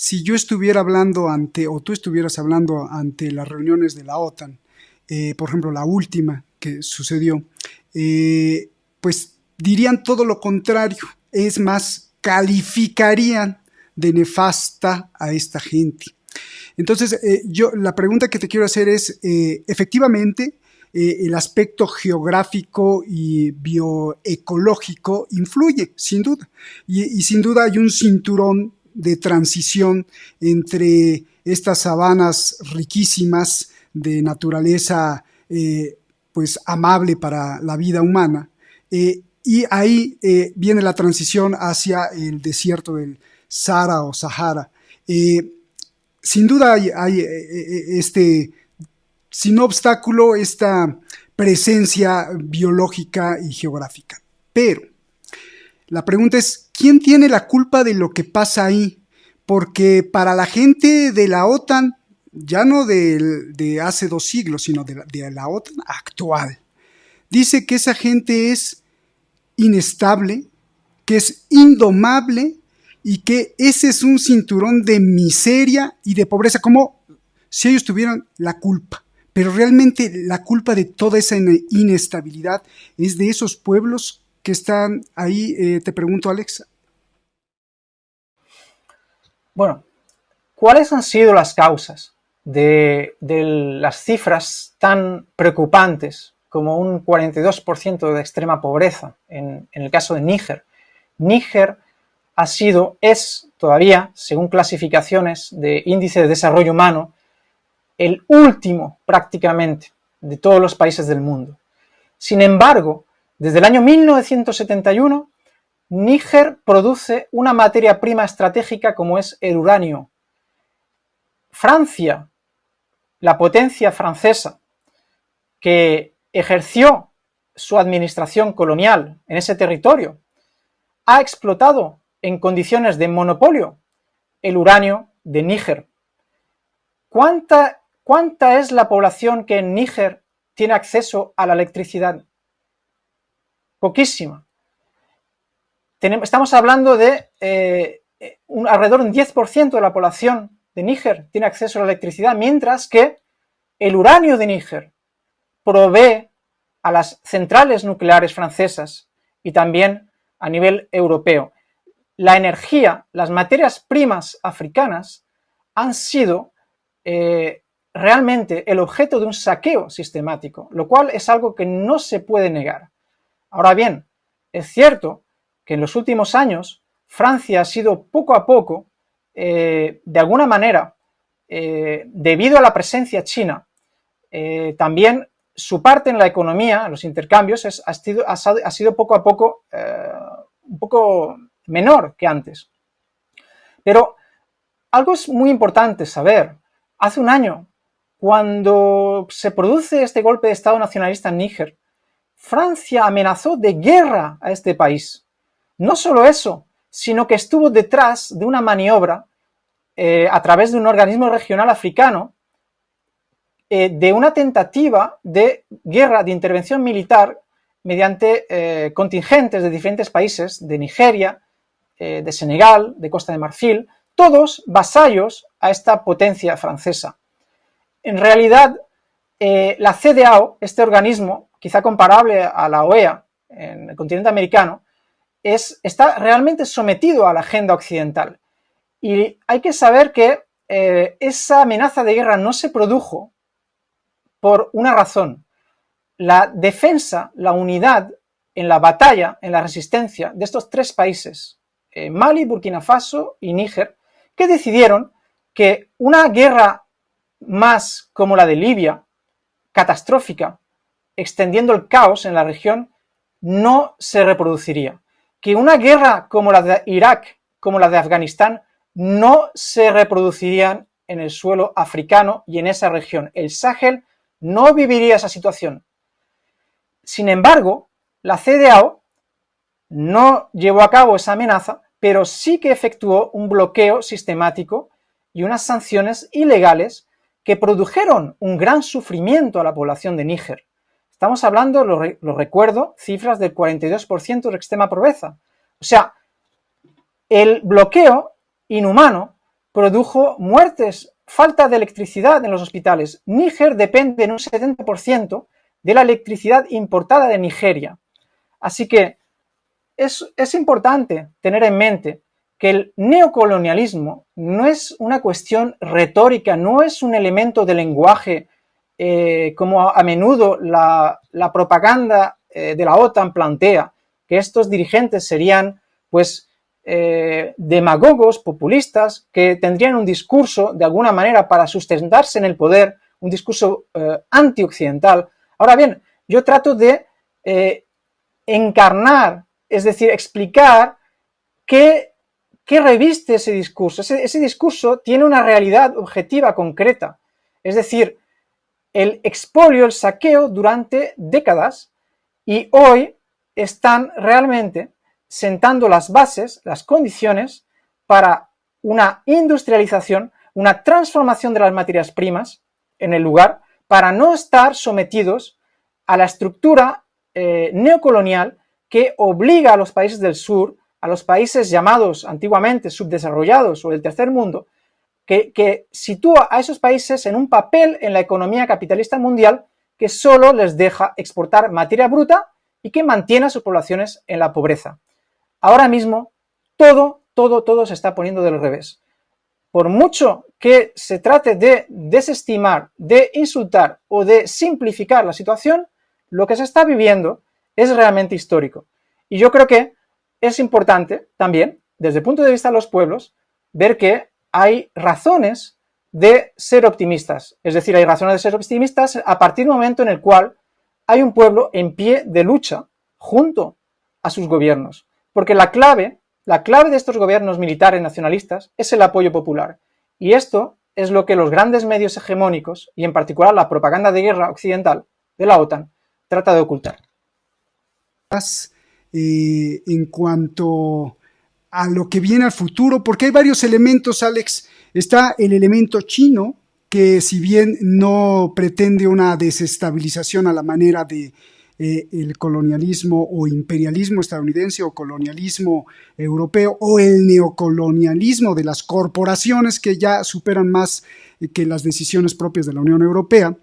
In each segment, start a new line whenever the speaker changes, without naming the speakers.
si yo estuviera hablando ante, o tú estuvieras hablando ante las reuniones de la OTAN, por ejemplo, la última que sucedió, pues dirían todo lo contrario. Es más, calificarían de nefasta a esta gente. Entonces, la pregunta que te quiero hacer es, efectivamente, el aspecto geográfico y bioecológico influye, sin duda. Y sin duda hay un cinturón de transición entre estas sabanas riquísimas de naturaleza pues amable para la vida humana, y ahí viene la transición hacia el desierto del Sahara o Sahara. Sin duda hay sin obstáculo esta presencia biológica y geográfica. Pero la pregunta es, ¿quién tiene la culpa de lo que pasa ahí? Porque para la gente de la OTAN, ya no de hace 2 siglos, sino de la OTAN actual, dice que esa gente es inestable, que es indomable y que ese es un cinturón de miseria y de pobreza, como si ellos tuvieran la culpa. Pero realmente la culpa de toda esa inestabilidad es de esos pueblos que están ahí. Te pregunto, Alex.
Bueno, ¿cuáles han sido las causas de las cifras tan preocupantes como un 42% de extrema pobreza en el caso de Níger? Níger es todavía, según clasificaciones de índice de desarrollo humano, el último prácticamente de todos los países del mundo. Sin embargo, desde el año 1971, Níger produce una materia prima estratégica como es el uranio. Francia, la potencia francesa, que ejerció su administración colonial en ese territorio, ha explotado en condiciones de monopolio el uranio de Níger. ¿Cuánta es la población que en Níger tiene acceso a la electricidad? Poquísima. Estamos hablando de alrededor de un 10% de la población de Níger tiene acceso a la electricidad, mientras que el uranio de Níger provee a las centrales nucleares francesas y también a nivel europeo. La energía, las materias primas africanas han sido realmente el objeto de un saqueo sistemático, lo cual es algo que no se puede negar. Ahora bien, es cierto que en los últimos años Francia ha sido poco a poco, de alguna manera, debido a la presencia china, también su parte en la economía, en los intercambios, ha sido poco a poco un poco menor que antes. Pero algo es muy importante saber. Hace un año, cuando se produce este golpe de Estado nacionalista en Níger, Francia amenazó de guerra a este país. No solo eso, sino que estuvo detrás de una maniobra a través de un organismo regional africano de una tentativa de guerra, de intervención militar mediante contingentes de diferentes países, de Nigeria, de Senegal, de Costa de Marfil, todos vasallos a esta potencia francesa. En realidad, la CEDEAO, este organismo, quizá comparable a la OEA en el continente americano, está realmente sometido a la agenda occidental. Y hay que saber que esa amenaza de guerra no se produjo por una razón. La defensa, la unidad en la batalla, en la resistencia de estos 3 países, Mali, Burkina Faso y Níger, que decidieron que una guerra más como la de Libia, catastrófica, extendiendo el caos en la región, no se reproduciría. Que una guerra como la de Irak, como la de Afganistán, no se reproducirían en el suelo africano y en esa región. El Sahel no viviría esa situación. Sin embargo, la CEDEAO no llevó a cabo esa amenaza, pero sí que efectuó un bloqueo sistemático y unas sanciones ilegales que produjeron un gran sufrimiento a la población de Níger. Estamos hablando, lo recuerdo, cifras del 42% de extrema pobreza. O sea, el bloqueo inhumano produjo muertes, falta de electricidad en los hospitales. Níger depende en un 70% de la electricidad importada de Nigeria. Así que es importante tener en mente que el neocolonialismo no es una cuestión retórica, no es un elemento de lenguaje como a menudo la propaganda de la OTAN plantea, que estos dirigentes serían pues demagogos, populistas, que tendrían un discurso de alguna manera para sustentarse en el poder, un discurso antioccidental. Ahora bien, yo trato de encarnar, es decir, explicar qué reviste ese discurso. Ese discurso tiene una realidad objetiva, concreta. Es decir, el expolio, el saqueo durante décadas, y hoy están realmente sentando las bases, las condiciones para una industrialización, una transformación de las materias primas en el lugar, para no estar sometidos a la estructura neocolonial que obliga a los países del sur, a los países llamados antiguamente subdesarrollados o del tercer mundo, que sitúa a esos países en un papel en la economía capitalista mundial que solo les deja exportar materia bruta y que mantiene a sus poblaciones en la pobreza. Ahora mismo todo se está poniendo del revés. Por mucho que se trate de desestimar, de insultar o de simplificar la situación, lo que se está viviendo es realmente histórico. Y yo creo que es importante también, desde el punto de vista de los pueblos, ver que hay razones de ser optimistas. Es decir, hay razones de ser optimistas a partir del momento en el cual hay un pueblo en pie de lucha junto a sus gobiernos. Porque la clave de estos gobiernos militares nacionalistas es el apoyo popular. Y esto es lo que los grandes medios hegemónicos, y en particular la propaganda de guerra occidental de la OTAN, trata de ocultar.
En cuanto a lo que viene al futuro, porque hay varios elementos, Alex. Está el elemento chino, que si bien no pretende una desestabilización a la manera de el colonialismo o imperialismo estadounidense o colonialismo europeo o el neocolonialismo de las corporaciones que ya superan más que las decisiones propias de la Unión Europea,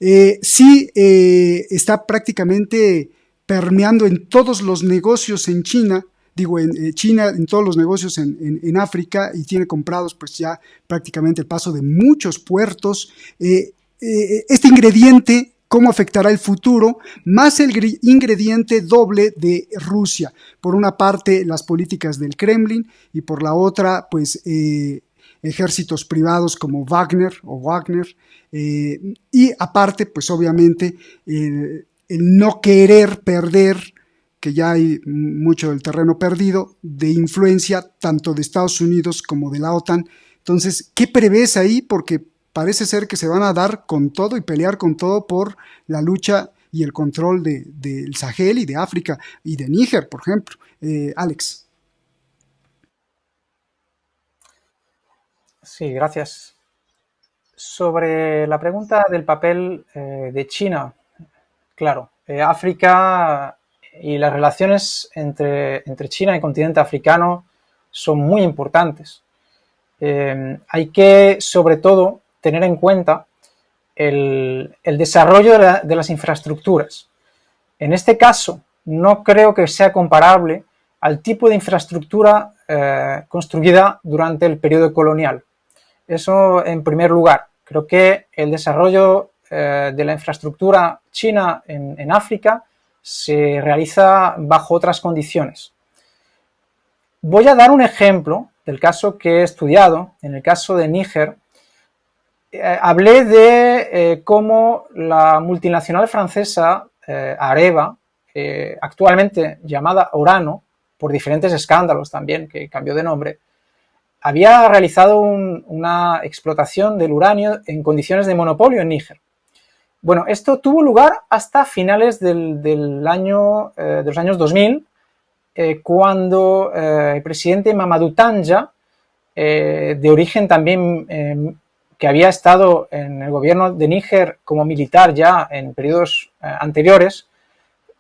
sí está prácticamente permeando en todos los negocios en China, en China, en todos los negocios en África, y tiene comprados pues ya prácticamente el paso de muchos puertos. Este ingrediente, ¿cómo afectará el futuro? Más el ingrediente doble de Rusia. Por una parte, las políticas del Kremlin, y por la otra, pues ejércitos privados como Wagner, y aparte, pues obviamente, el no querer perder, que ya hay mucho del terreno perdido, de influencia tanto de Estados Unidos como de la OTAN. Entonces, ¿qué prevés ahí? Porque parece ser que se van a dar con todo y pelear con todo por la lucha y el control del Sahel y de África y de Níger, por ejemplo. Alex.
Sí, gracias. Sobre la pregunta del papel de China, claro, África y las relaciones entre China y el continente africano son muy importantes. Hay que, sobre todo, tener en cuenta el desarrollo de las infraestructuras. En este caso, no creo que sea comparable al tipo de infraestructura construida durante el periodo colonial. Eso en primer lugar. Creo que el desarrollo de la infraestructura china en África se realiza bajo otras condiciones. Voy a dar un ejemplo del caso que he estudiado, en el caso de Níger. Hablé de cómo la multinacional francesa Areva, actualmente llamada Orano, por diferentes escándalos también, que cambió de nombre, había realizado una explotación del uranio en condiciones de monopolio en Níger. Bueno, esto tuvo lugar hasta finales de los años 2000, cuando el presidente Mamadou Tanja, de origen también que había estado en el gobierno de Níger como militar ya en periodos anteriores,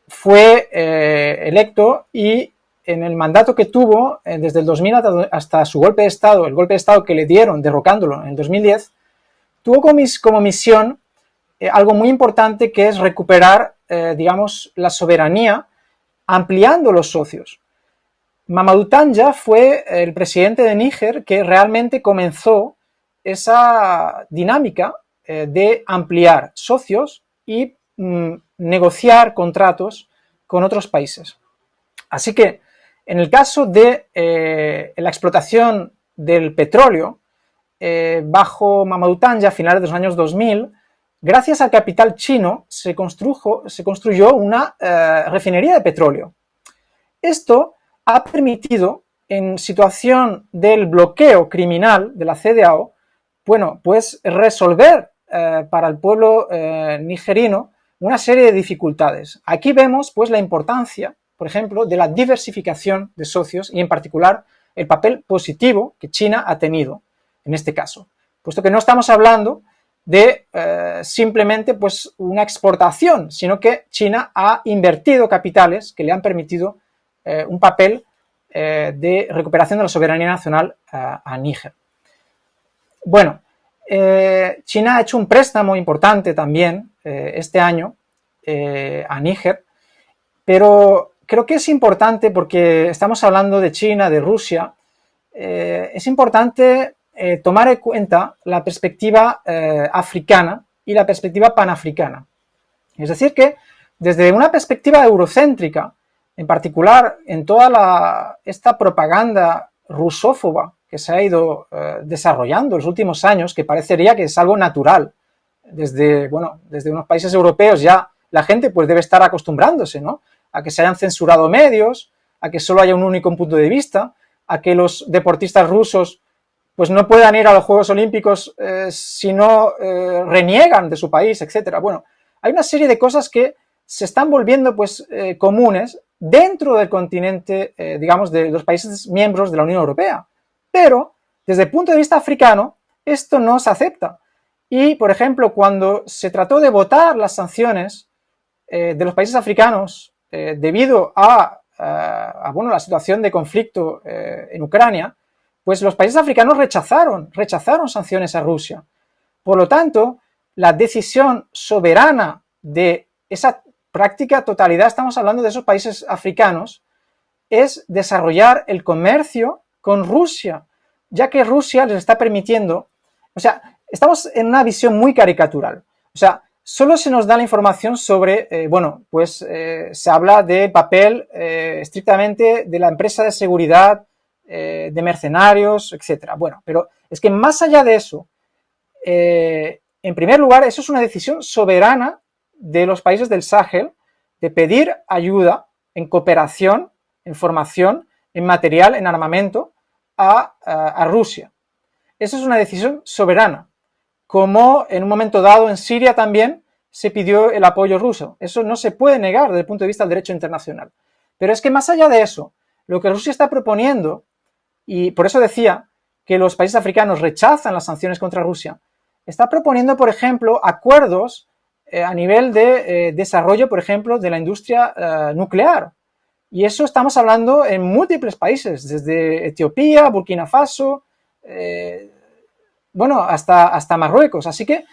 fue electo y en el mandato que tuvo desde el 2000 hasta su golpe de Estado, el golpe de Estado que le dieron derrocándolo en el 2010, tuvo como misión algo muy importante, que es recuperar, digamos, la soberanía ampliando los socios. Mamadou Tanja fue el presidente de Níger que realmente comenzó esa dinámica de ampliar socios y negociar contratos con otros países. Así que en el caso de la explotación del petróleo, bajo Mamadou Tanja a finales de los años 2000, gracias al capital chino se construyó una refinería de petróleo. Esto ha permitido, en situación del bloqueo criminal de la CEDEAO, bueno, pues resolver para el pueblo nigerino una serie de dificultades. Aquí vemos pues la importancia, por ejemplo, de la diversificación de socios y en particular el papel positivo que China ha tenido en este caso, puesto que no estamos hablando de simplemente pues una exportación, sino que China ha invertido capitales que le han permitido un papel de recuperación de la soberanía nacional a Níger. Bueno, China ha hecho un préstamo importante también este año a Níger, pero creo que es importante, porque estamos hablando de China, de Rusia, es importante tomar en cuenta la perspectiva africana y la perspectiva panafricana. Es decir que desde una perspectiva eurocéntrica, en particular en toda esta propaganda rusófoba que se ha ido desarrollando en los últimos años, que parecería que es algo natural, desde unos países europeos ya la gente pues debe estar acostumbrándose, ¿no?, a que se hayan censurado medios, a que solo haya un único punto de vista, a que los deportistas rusos pues no puedan ir a los Juegos Olímpicos si no reniegan de su país, etcétera. Bueno, hay una serie de cosas que se están volviendo pues comunes dentro del continente, digamos, de los países miembros de la Unión Europea. Pero, desde el punto de vista africano, esto no se acepta. Y, por ejemplo, cuando se trató de votar las sanciones de los países africanos debido a la situación de conflicto en Ucrania, pues los países africanos rechazaron sanciones a Rusia. Por lo tanto, la decisión soberana de esa práctica totalidad, estamos hablando de esos países africanos, es desarrollar el comercio con Rusia, ya que Rusia les está permitiendo, o sea, estamos en una visión muy caricatural, o sea, solo se nos da la información sobre, se habla del papel estrictamente de la empresa de seguridad, de mercenarios, etcétera. Bueno, pero es que más allá de eso, en primer lugar, eso es una decisión soberana de los países del Sahel de pedir ayuda en cooperación, en formación, en material, en armamento a Rusia. Eso es una decisión soberana. Como en un momento dado en Siria también se pidió el apoyo ruso. Eso no se puede negar desde el punto de vista del derecho internacional. Pero es que más allá de eso, lo que Rusia está proponiendo, y por eso decía que los países africanos rechazan las sanciones contra Rusia, está proponiendo, por ejemplo, acuerdos a nivel de desarrollo, por ejemplo, de la industria nuclear. Y eso estamos hablando en múltiples países, desde Etiopía, Burkina Faso, hasta Marruecos. Así que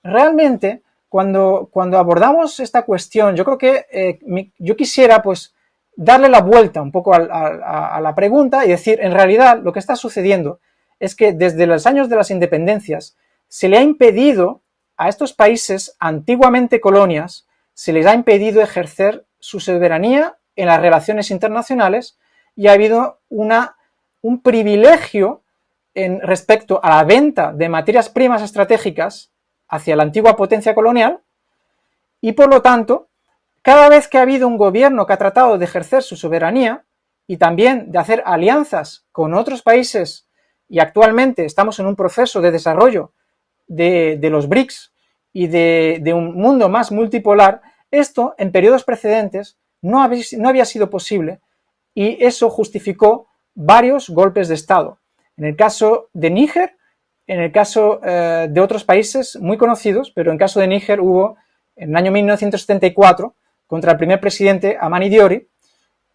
realmente cuando abordamos esta cuestión, yo creo que yo quisiera pues darle la vuelta un poco a la pregunta y decir, en realidad lo que está sucediendo es que desde los años de las independencias se le ha impedido a estos países antiguamente colonias, se les ha impedido ejercer su soberanía en las relaciones internacionales y ha habido un privilegio respecto a la venta de materias primas estratégicas hacia la antigua potencia colonial, y por lo tanto, cada vez que ha habido un gobierno que ha tratado de ejercer su soberanía y también de hacer alianzas con otros países, y actualmente estamos en un proceso de desarrollo de los BRICS y de un mundo más multipolar, esto en periodos precedentes no había sido posible, y eso justificó varios golpes de Estado. En el caso de Níger, en el caso de otros países muy conocidos, pero en el caso de Níger hubo en el año 1974 contra el primer presidente Amani Diori,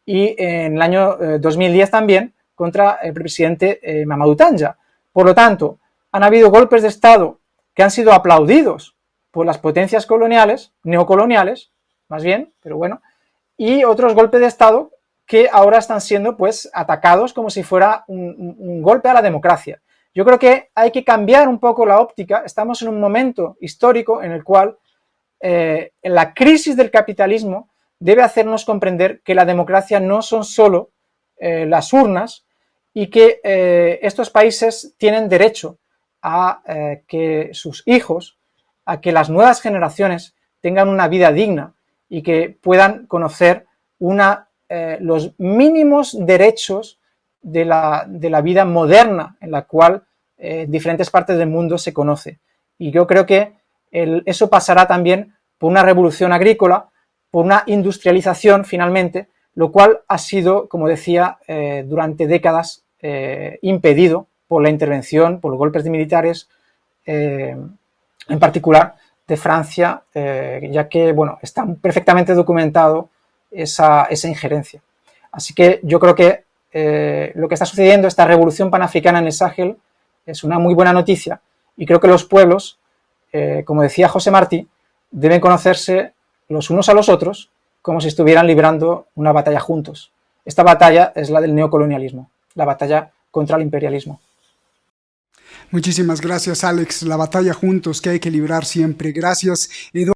y en el año 2010 también contra el presidente Mamadou Tanja. Por lo tanto, han habido golpes de Estado que han sido aplaudidos por las potencias coloniales, neocoloniales, más bien, pero bueno, y otros golpes de Estado que ahora están siendo pues atacados como si fuera un golpe a la democracia. Yo creo que hay que cambiar un poco la óptica. Estamos en un momento histórico en el cual la crisis del capitalismo debe hacernos comprender que la democracia no son solo las urnas y que estos países tienen derecho a que sus hijos, a que las nuevas generaciones tengan una vida digna y que puedan conocer los mínimos derechos de la vida moderna en la cual diferentes partes del mundo se conoce. Y yo creo que eso pasará también por una revolución agrícola, por una industrialización finalmente, lo cual ha sido, como decía, durante décadas impedido por la intervención, por los golpes de militares, en particular de Francia, ya que, bueno, está perfectamente documentado esa injerencia. Así que yo creo que lo que está sucediendo, esta revolución panafricana en el Sahel, es una muy buena noticia y creo que los pueblos, como decía José Martí, deben conocerse los unos a los otros como si estuvieran librando una batalla juntos. Esta batalla es la del neocolonialismo, la batalla contra el imperialismo.
Muchísimas gracias, Alex. La batalla juntos que hay que librar siempre. Gracias, Eduardo.